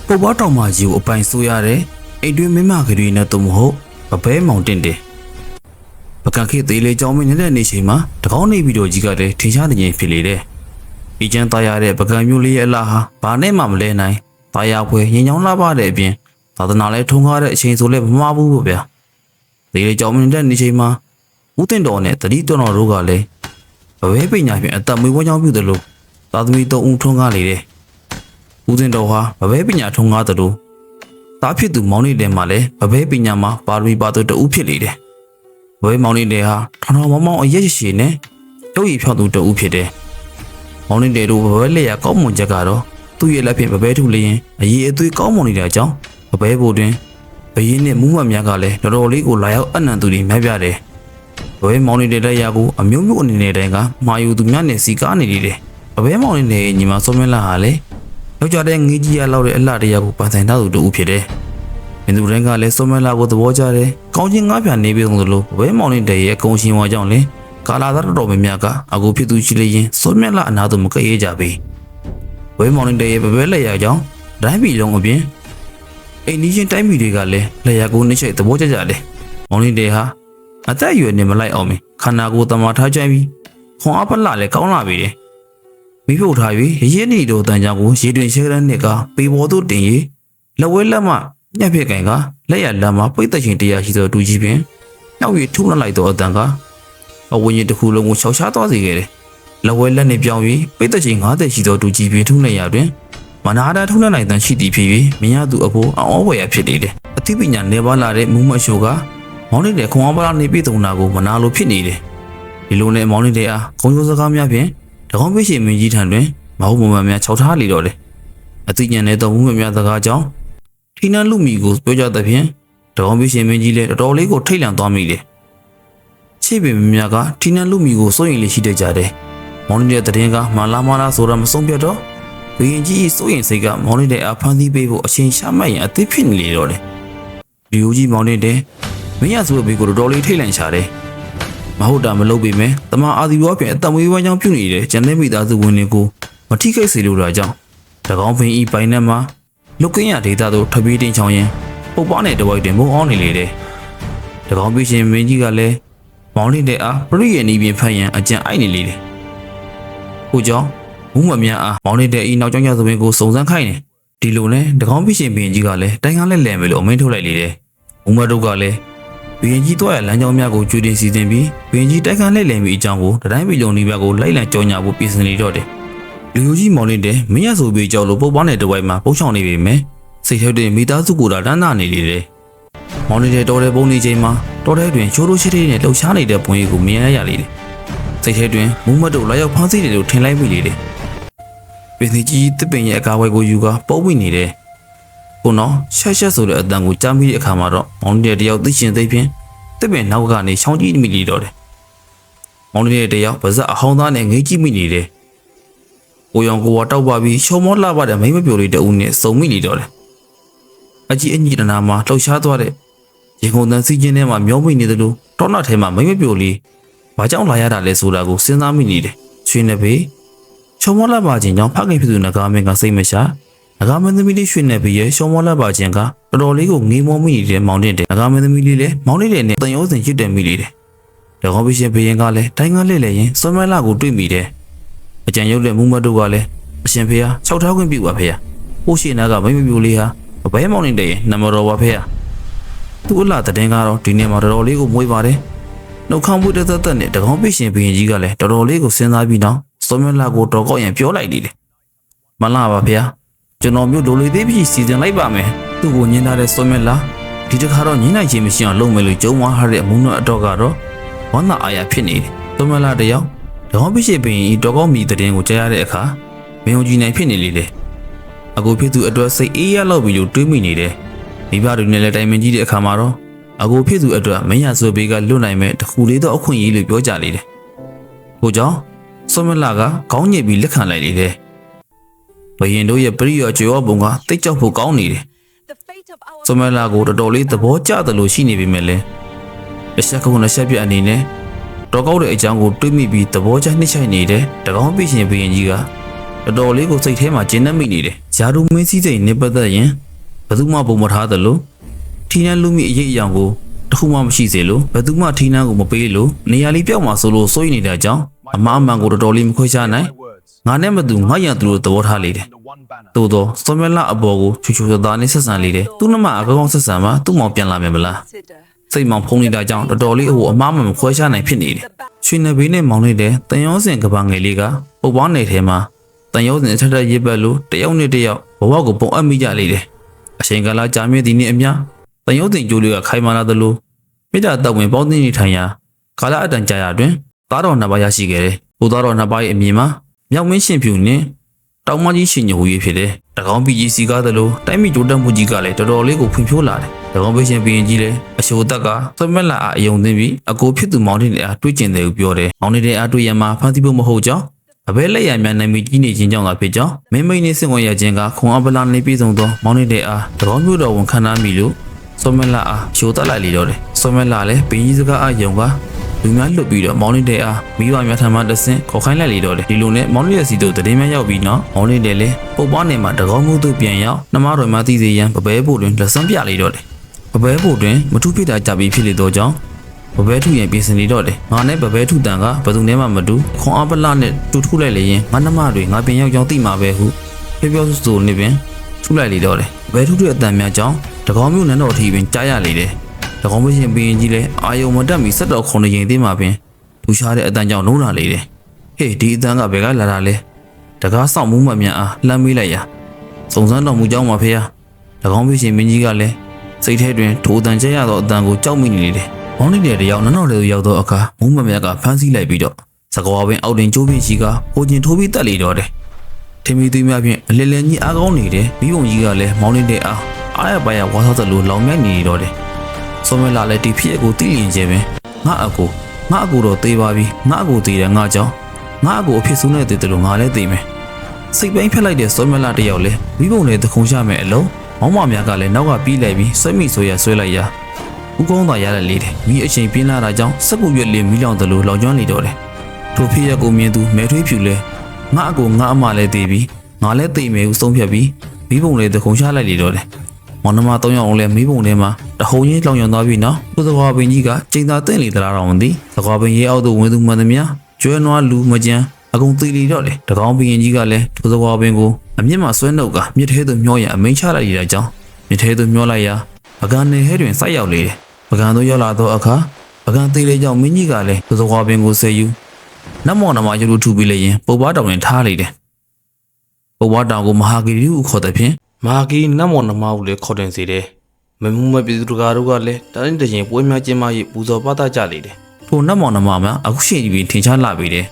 ပုပ်ပွားတောင်မကြီးကိုအပိုင်ဆိုးရတယ်အိမ်တွင်းမင်းမကလေးနဲ့တော့မဟုတ်ဗပဲမောင်တင်တယ်ပကံခေသေးလေးကြောင်းမင်းနေတဲ့နေချိန်မှာတကောင်းနေပြီးတော့ကြီးကလည်းထင်ရှားနေဖြစ်လေတယ်ဒီကျန်းသားရတဲ့ပကံမျိုးလေးရဲ့အလားဟာဘာနဲ့မှမလဲနိုင်တာယာပွဲရင်ချောင်းလာပါတဲ့အပြင်သာသနာလည်းထုံကားတဲ့အချိန်ဆိုလည်းမမှားဘူးပေါ့ဗျာသေးလေးကြောင်းမင်းနေတဲ့နေချိန်မှာဦးတင်တော်နဲ့တတိတော်တော်တို့ကလည်းဗပဲပညာဖြင့်အသက်မွေးဝမ်းကြောင်းပြုတယ်လို့သာသမီတော်ဦးထုံကားလေတယ်ဦးတင်တော်ဟာဗပဲပညာထုံကားတယ်လို့သားဖြစ်သူမောင်နေတဲ့မှာလည်းဗပဲပညာမှာပါရမီပါသူတဦးဖြစ်လေတယ်ဗပဲမောင်နေတဲ့ဟာထောင်ထောင်မောင်မောင်အရက်ရှိနဲ့ရုပ်ရည်ဖြောက်သူတဦးဖြစ်တယ်မောင်နေတဲ့တို့ဗပဲလက်ရကောင်းမွန်ချက်ကတော့သူ့ရဲ့လက်ဖြင့်ဗပဲထုလျင်အရေးအသွေးကောင်းမွန်နေတဲ့အကြောင်းဗပဲဘို့တွင်ဘယင်းနဲ့မူးမတ်များကလည်းတော်တော်လေးကိုလာရောက်အနံသူတွေများပြတယ်ဗပဲမောင်နေတဲ့လက်ရကိုအမျိုးမျိုးအနေနဲ့တိုင်ကမာယူသူများနဲ့စီကားနေတယ်ဗပဲမောင်နေတဲ့ညီမစောမင်းလာဟာလည်းယောက်ျားတဲ့ငေးကြီးရလောက်တဲ့အလှတရားကိုပန်ဆိုင်ထားသူတဦးဖြစ်တယ်။민သူတိုင်းကလည်းစောမင်းလာကိုသဘောကျတယ်။ကောင်းချင်းငါးပြနေပြီဆိုလို့ဝဲမောင်နေတဲ့ရဲ့ကုံရှင်ဝါကြောင့်လည်းကာလာသားတော်များများကအကူဖြစ်သူရှိလျင်စောမင်းလာအနာသူမကရဲကြပြီ။ဝဲမောင်နေတဲ့ရဲ့ဗပဲလက်ရကြောင့်တိုင်းပြည်လုံးအပြင်အိမ်နီးချင်းတိုင်းပြည်တွေကလည်းလက်ရကိုနှိမ့်ချိတ်သဘောကျကြတယ်။မောင်နေတဲ့ဟာအသက်အရွယ်နဲ့မလိုက်အောင်ခန္ဓာကိုယ်တမာထားကြပြီးခွန်အားပလာလည်းကောင်းလာပြီတဲ့။မိဖို့ထား၍ရင်းနေတို့တန်ကြောင်ကိုရေတွင်ရှဲတဲ့နှစ်ကပေပေါ်သို့တင်၍လက်ဝဲလက်မညက်ဖြစ်ကင်ကလက်ရလက်မပိတ်သက်ရှင်တရားရှိသောတူကြီးပင်နှောက်ရထုနှလိုက်သောအတန်ကအဝင်းကြီးတစ်ခုလုံးကိုရှောက်ရှားသွားစေခဲ့တယ်။လက်ဝဲလက်နှင့်ပြောင်း၍ပိတ်သက်ရှင်90ရှိသောတူကြီးပင်ထုနှရတွင်မနာတာထုနှနိုင်တန်ရှိသည်ဖြစ်၍မင်းရသူအဖို့အောဝယ်ရဖြစ်နေတယ်။အသိပညာနေပါလာတဲ့မူမအရှိုကမောင်းနေတဲ့ခွန်အားပါလာနေပြည်သူနာကိုမနာလိုဖြစ်နေတယ်။ဒီလိုနဲ့မောင်းနေတဲ့အားကုံရိုးစကားများဖြင့်တကောင်းပိရှင်မင်းကြီးထံတွင်မဟုတ်မမှန်များခြောက်ထားလေတော့တယ်။အသိဉာဏ်နဲ့တော်မှုများစကားကြောင့်ထိနှံလူမီကိုပြောကြသဖြင့်တကောင်းပိရှင်မင်းကြီးလည်းတော်တော်လေးကိုထိတ်လန့်သွားမိတယ်။ချစ်ပင်များကထိနှံလူမီကိုစိုးရင်လေးရှိတဲ့ကြတယ်။မောင်နေတဲ့တည်င်းကမာလာဆိုတာမဆုံးပြတ်တော့ဘရင်ကြီးစိုးရင်စိတ်ကမောင်နေတဲ့အာဖန်သီးပေးဖို့အချိန်ရှာမှတ်ရင်အသိဖြစ်နေလေတော့တယ်။လူကြီးမောင်နေတဲ့မင်းရဆိုဘေးကိုတော်တော်လေးထိတ်လန့်ချတယ်။မဟုတ်တာမလုပ်ပေမဲ့တမအာဒီဘောဖြင့်အတမွေးဝမ်းကြောင်းပြုနေတဲ့ကျန်တဲ့မိသားစုဝင်တွေကိုမထိခိုက်စေလိုတာကြောင့်တကောင်းဖင်ဤပိုင်နက်မှာလုတ်ကင်းရဒေတာတို့ထပြေးတင်ချောင်းရင်ပုပ်ပွားတဲ့တဝိုက်တွင်မုံအောင်နေလေတယ်။တကောင်းပြရှင်မင်းကြီးကလည်းမောင်းနေတဲ့အားပရိယေနီပြင်ဖတ်ရန်အကြံအိုက်နေလေတယ်။ဟိုကြောင့်မူးမမြအားမောင်းနေတဲ့ဤနောက်ကျောင်းရသပင်ကိုစုံစမ်းခိုင်းတယ်။ဒီလိုနဲ့တကောင်းပြရှင်မင်းကြီးကလည်းတိုင်ကားလက်လည်မယ်လို့အမိန့်ထုတ်လိုက်လေတယ်။မူမတို့ကလည်းဘရင်ကြီးတော့ရလမ်းကြောင်းများကိုကျွေးတင်စီစဉ်ပြီးဘရင်ကြီးတိုက်ခန်းလှည့်လည်မိအကြောင်းကိုတိုင်းပြည်လုံးဒီဘက်ကိုလိုက်လံကြော်ညာဖို့ပြင်ဆင်နေတော့တယ်။လူကြီးမောင်နေတဲ့မင်းရဆိုပြီးကြောက်လို့ပုတ်ပွားတဲ့တဝိုက်မှာပုတ်ချောင်နေပြီမယ်။စိတ်ထဲတွင်မိသားစုကိုယ်တာတန်းတာနေလေတယ်။မောင်နေတဲ့တော်တဲ့ပုံနေချိန်မှာတော်တဲ့တွင်ချိုးလို့ရှိတဲ့နဲ့လှုပ်ရှားနေတဲ့ပွင့်ကိုမြင်ရလေတယ်။စိတ်ထဲတွင်မူးမတ်တို့လာရောက်ဖမ်းဆီးတယ်လို့ထင်လိုက်မိလေတယ်။ပင်ကြီးတစ်ပင်ရဲ့အကားဝဲကိုယူကပုတ်မိနေတယ်။ကိုနော်ရှက်ဆိုတဲ့အတန်ကိုကြားမိတဲ့အခါမှာတော့မောင်နေတဲ့တယောက်သိရှင်သိဖြင့်တစ်ပင်နောက်ကနေချောင်းကြည့်မိလေတော့တယ်။မောင်နေတဲ့တယောက်ပါဇက်အဟောင်းသားနဲ့ငေးကြည့်မိနေတယ်။ကိုရောင်ကိုဝါတောက်ပါပြီးရှုံမောလှပတဲ့မိမပြိုလေးတအုပ်နဲ့စုံမိနေတော့တယ်။အကြီးအညီတနာမှာလှုပ်ရှားသွားတဲ့ရေကုန်တန်းစီးခြင်းထဲမှာမျောမိနေသလိုတောနောက်ထဲမှာမိမပြိုလေးဘာကြောင့်လာရတာလဲဆိုတာကိုစဉ်းစားမိနေတယ်။ရွှေနေပေရှုံမောလှပခြင်းကြောင့်ဖခင်ဖြစ်သူနဂါမင်းကစိတ်မရှာနဂါမင်းသမီးလေးရွှေနေပေရဲ့ရှုံမောလှပခြင်းကတော်တော်လေးကိုငေးမောမိနေတဲ့မောင်တဲ့နဂါမင်းသမီးလေးလည်းမောင်နေတဲ့နဲ့တန်ရုံးစင်ရစ်တယ်မိလေတယ်။တကောင်းပြရှင်ဘရင်ကလည်းတိုင်းကားလှည့်လည်ရင်စောမလာကိုတွေ့မိတယ်။အကြံရုပ်တဲ့မူမတ်တို့ကလည်းအရှင်ဖေဟာ၆ထောက်ခွင့်ပြုပါဖေဟာ။ဟိုရှိနာကမိမပြိုလေးဟာဘဲမောင်နေတဲ့နံပါတ်တော်ပါဖေဟာ။သူ့အလားတဲ့တင်းကတော့ဒီနေ့မှာတော်တော်လေးကိုမွေးပါတယ်။နှုတ်ခမ်းပွေးတက်နဲ့တကောင်းပြရှင်ဘရင်ကြီးကလည်းတော်တော်လေးကိုစဉ်းစားပြီးတော့စောမလာကိုတော်ကောက်ရင်ပြောလိုက်တယ်။မလားပါဖေဟာ။ကျွန်တော်မျိုးလိုလေးသေးပြီးစီစဉ်လိုက်ပါမယ်။သူ့ကိုညင်ထားတဲ့စောမလာဒီတခါတော့ညင်နိုင်ခြင်းမရှိအောင်လုပ်မယ်လို့ကြုံဝါထားတဲ့အမှုနဲ့အတော့ကတော့ဝမ်းသာအားရဖြစ်နေတယ်။စောမလာတယောက်တကောင်းပြရှင်ဘရင်တော်ကောက်မိတဲ့တင်းကိုကြားရတဲ့အခါမင်းုံကြီးနိုင်ဖြစ်နေလေတယ်။အကူဖြစ်သူအတွက်စိတ်အေးရလောက်ပြီလို့တွေးမိနေတယ်။မိဘတွေနဲ့လည်းတိုင်ပင်ကြည့်တဲ့အခါမှာတော့အကူဖြစ်သူအတွက်မင်းရဆိုဘေးကလွတ်နိုင်မဲ့တခုလေးတော့အခွင့်အရေးလို့ပြောကြလေတယ်။ဟိုကြောင့်စောမလာကခေါင်းညစ်ပြီးလက်ခံလိုက်လေတယ်။ဘရင်တို့ရဲ့ပရိယောကျွေးပုံကတိတ်ကြောက်ဖို့ကောင်းနေတယ်။စောမလာကိုတော်တော်လေးသဘောကျတယ်လို့ရှိနေပြီမဲ့လေ။တစ်ချက်ကုန်းတစ်ချက်ပြအနေနဲ့တော်ကောက်တဲ့အကြောင်းကိုတွေးမိပြီးသဘောကျနှိမ့်ချိုက်နေတဲ့တကောင်းပြရှင်ဘရင်ကြီးကတ တော်လေးကိုစိတ်ထဲမှာကျဉ်းနှက်မိနေတယ်။ဂျာဒူမင်းစည်းစိမ်နဲ့ပတ်သက်ရင်ဘယ်သူမှပုံမထားသလိုထီနန်းလူမိအရေးအယောင်ကိုတခုမှမရှိစေလို့ဘယ်သူမှထီနန်းကိုမပေးလို့နေရာလေးပြောက်မှာဆိုလို့စိုးရိမ်နေတာကြောင့်အမားအမှန်ကိုတော်လေးမခွဲခြားနိုင်ငါနဲ့မတူငါရန်သူတို့သဘောထားလေတယ်။သို့တော့စောမလာအပေါ်ကိုချူချူသားနဲ့ဆက်ဆံလေတယ်။သူ့နှမအကောင်းဆက်ဆံမှာသူ့မောင်ပြန်လာမယ်မလား။စိတ်မောင်ဖုံးနေတာကြောင့်တော်လေးအဟိုအမားမှမခွဲခြားနိုင်ဖြစ်နေတယ်။ရွှေနေဘေးနဲ့မောင်နေတဲ့တန်ရောစင်ကဘာငယ်လေးကပုပ်ပွားနယ်ထဲမှာတန်ရောစင်အထက်ထက်ရစ်ပတ်လို့တယောက်နဲ့တယောက်ဘဝကိုပုံအပ်မိကြလေတယ်။အချိန်ကာလကြာမြင့်သည်နှင့်အမျှတန်ရောစင်ကြိုးလေးကခိုင်မာလာသလိုမိသားတောက်ဝင်ပေါင်းသိနေထိုင်ရာကာလအတန်ကြာရာတွင်သားတော်နှစ်ပါးရရှိခဲ့တယ်။ဟိုသားတော်နှစ်ပါးရဲ့အမည်မှာမြောက်မင်းရှင်ဖြူနှင့်တောင်မကြီးရှင်ညိုကြီးဖြစ်တယ်။တကောင်းပီကြီးစီကားသလိုတိုင်းပြည်တိုးတက်မှုကြီးကလည်းတော်တော်လေးကိုဖွံ့ဖြိုးလာတယ်။တကောင်းပေးရှင်ဘီရင်ကြီးလည်းအရှိုးတက်ကဆွမက်လာအယုံသိပြီးအကိုဖြစ်သူမောင်တင်အားတွေးကျင်တယ်လို့ပြောတယ်။မောင်တင်အားတွေးရမှာဖန်တီးဖို့မဟုတ်ကြောင်းအဘဲလက်ရများနိုင်မီကြီးနေခြင်းကြောင့်သာဖြစ်ကြောင်းမင်းမိန်နဲ့စင်ဝင်ရခြင်းကခွန်အပလာနေပြည်စုံသောမောင်တင်အားတကောင်းမျိုးတော်ဝန်ခံနာမိလို့ဆွမက်လာအားရှိုးတက်လိုက်လေတော့တယ်။ဆွမက်လာလည်းဘီကြီးစကားအယုံကလူများလွတ်ပြီးတော့မောင်လေးတဲ့အားမိဘများထံမှတဆင့်ခေါ်ခိုင်းလိုက်လေတော့တယ်ဒီလိုနဲ့မောင်လေးရဲ့စီတို့တည်င်းများရောက်ပြီးတော့မောင်လေးတဲ့လည်းပုပ်ပွားနေမှာတကောင်းမှုသူပြန်ရောက်နှမတော်မှသိစေရန်ပပဲဖို့တွင်လက်စွမ်းပြလေတော့တယ်ပပဲဖို့တွင်မထုဖြစ်တာကြပြီးဖြစ်လေတော့ကြောင်းပပဲထုရင်ပြင်ဆင်နေတော့တယ်ငါနဲ့ပပဲထုတန်ကဘယ်သူနဲ့မှမတူခွန်အပလနဲ့တူထုလိုက်လေရင်ငါနှမတွေငါပြင်ရောက်ကြောင်းသိမှာပဲဟုပြောဆိုနေပင်ထုလိုက်လေတော့တယ်ပပဲထုရဲ့အတန်များကြောင်းတကောင်းမျိုးနန်းတော်အထိပင်ကြားရလေတယ်တကောင်းမရှင်ဘီရင်ကြီးလည်းအာယုံမတက်မီဆက်တော်ခုနှစ်ရင်သေးမှာပင်လူရှားတဲ့အတန်ကြောင့်လုံးလာလေတယ်ဟေးဒီအတန်ကဘယ်ကလာတာလဲတကားဆောင်မှုမှမြန်အားလှမ်းမေးလိုက်ရာစုံစမ်းတော်မူကြောင်းမှာဖေဟာတကောင်းမရှင်မင်းကြီးကလည်းစိတ်ထဲတွင်ထိုအတန်ကျရသောအတန်ကိုကြောက်မိနေလေတယ်မောင်းနေတဲ့တယောက်နန်းတော်လေးကိုရောက်သောအခါမုံမမြတ်ကဖမ်းဆီးလိုက်ပြီးတော့စကွာပင်အောက်တင်ကျိုးပင်ရှိကဟိုကျင်ထိုးပြီးတက်လေတော့တယ်ထင်မီသွေးများဖြင့်အလယ်လယ်ကြီးအားကောင်းနေတယ်မိဘုံကြီးကလည်းမောင်းနေတဲ့အားရပါရဝါသောသလိုလောင်မြိုက်နေတော့တယ်စောမလာလည်းဒီဖြစ်ကိုသိလင်ခြင်းပဲငါအကိုတော့သေးပါပြီငါအကိုသေးတယ်ငါကြောင့်ငါအကိုအဖြစ်ဆုံးနေတဲ့တူငါလည်းသိမယ်စိတ်ပိုင်းဖက်လိုက်တဲ့စောမလာတယောက်လည်းမိဘုံလည်းတခုံရမယ်အလုံးမောင်မများကလည်းနောက်ကပြီးလိုက်ပြီးဆွဲမိဆိုရဆွဲလိုက်ရာဦးကောင်းသာရတဲ့လေးတယ်မိအချိန်ပြင်းလာတာကြောင့်စက်ကူရွက်လေးမိလောင်တယ်လို့လောင်ကျွမ်းနေတော့တယ်ထိုဖြစ်ရကိုမြင်သူမဲထွေးဖြူလဲငါအကိုငါအမလည်းသိပြီးငါလည်းသိမယ်ဟုဆုံးဖြတ်ပြီးမိဘုံလည်းတခုံရလိုက်လေတော့တယ်မောင်နှမ၃ယောက်အောင်လဲမိဘုံထဲမှာတဟုံကြီးလောင်ရွံသွားပြီနော်သူစကွာပင်ကြီးကချိန်သာတင့်လေသလားတော့မသိစကွာပင်ရေအောက်သို့ဝင်သူမှန်သမျှကျွဲနွားလူမကြမ်းအကုန်သိလီတော့တယ်တကောင်းပင်ကြီးကလည်းသူစကွာပင်ကိုအမြင့်မှာဆွဲနှုတ်ကမြစ်ထဲသို့မျောရန်အမိန်ချလိုက်ရတဲ့ကြောင်းမြစ်ထဲသို့မျောလိုက်ရာပကံနေဟဲတွင်ဆိုက်ရောက်လေတယ်ပကံသို့ရောက်လာသောအခါပကံသိလေကြောင့်မင်းကြီးကလည်းသူစကွာပင်ကိုဆဲယူနတ်မောင်နှမရုပ်ထုထူပြီးလည်းရင်ပုပ်ပွားတောင်တွင်ထားလေတယ်ပုပ်ပွားတောင်ကိုမဟာဂီရီဟုခေါ်တဲ့ဖြင့်မဟာဂီနတ်မောင်နှမဟုလည်းခေါ်တင်စေတယ်မမှုမပြည်သူတကာတို့ကလည်းတိုင်းတရင်ပွဲများကျင်းပရေးပူဇော်ပသကြလေတယ်ထိုနတ်မောင်နှမများအခုရှိပြီးထင်ရှားလာပြီတယ်